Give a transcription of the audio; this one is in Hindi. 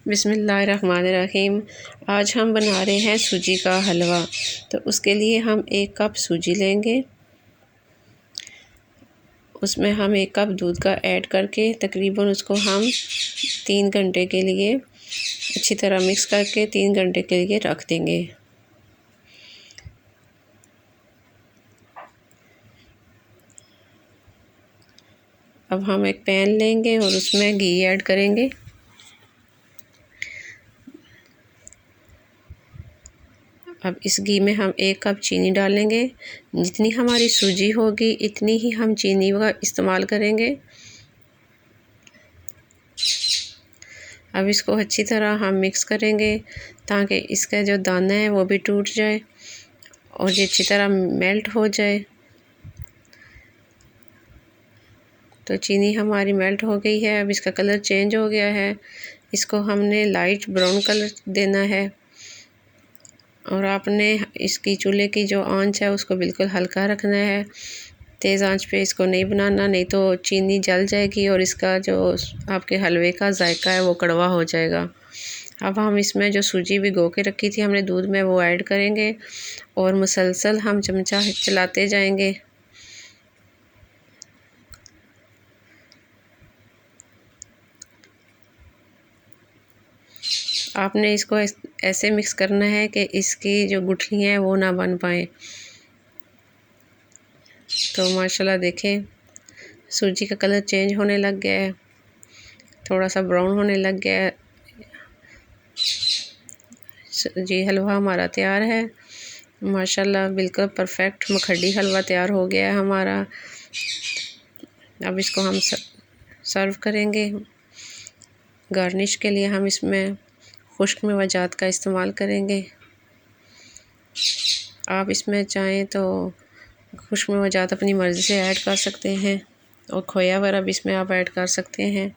बिस्मिल्लाहिर्रहमानिर्रहीम। आज हम बना रहे हैं सूजी का हलवा। तो उसके लिए हम 1 कप सूजी लेंगे, उसमें हम 1 कप दूध का ऐड करके तकरीबन उसको हम 3 घंटे के लिए अच्छी तरह मिक्स करके 3 घंटे के लिए रख देंगे। अब हम एक पैन लेंगे और उसमें घी ऐड करेंगे। अब इस घी में हम 1 कप चीनी डालेंगे। जितनी हमारी सूजी होगी इतनी ही हम चीनी का इस्तेमाल करेंगे। अब इसको अच्छी तरह हम मिक्स करेंगे ताकि इसका जो दाना है वो भी टूट जाए और ये अच्छी तरह मेल्ट हो जाए। तो चीनी हमारी मेल्ट हो गई है। अब इसका कलर चेंज हो गया है। इसको हमने लाइट ब्राउन कलर देना है और आपने इसकी चूल्हे की जो आंच है उसको बिल्कुल हल्का रखना है। तेज़ आंच पे इसको नहीं बनाना, नहीं तो चीनी जल जाएगी और इसका जो आपके हलवे का जायका है वो कड़वा हो जाएगा। अब हम इसमें जो सूजी भिगो के रखी थी हमने दूध में, वो ऐड करेंगे और मुसलसल हम चमचा चलाते जाएंगे। आपने इसको ऐसे मिक्स करना है कि इसकी जो गुठलियाँ हैं वो ना बन पाए। तो माशाल्लाह देखें सूजी का कलर चेंज होने लग गया है, थोड़ा सा ब्राउन होने लग गया है। जी हलवा हमारा तैयार है माशाल्लाह, बिल्कुल परफेक्ट मखडी हलवा तैयार हो गया है हमारा। अब इसको हम सर्व करेंगे। गार्निश के लिए हम इसमें खुश्क मेवाजात का इस्तेमाल करेंगे। आप इसमें चाहें तो खुश्क मेवाजात अपनी मर्ज़ी से ऐड कर सकते हैं और खोया वगैरह भी इसमें आप ऐड कर सकते हैं।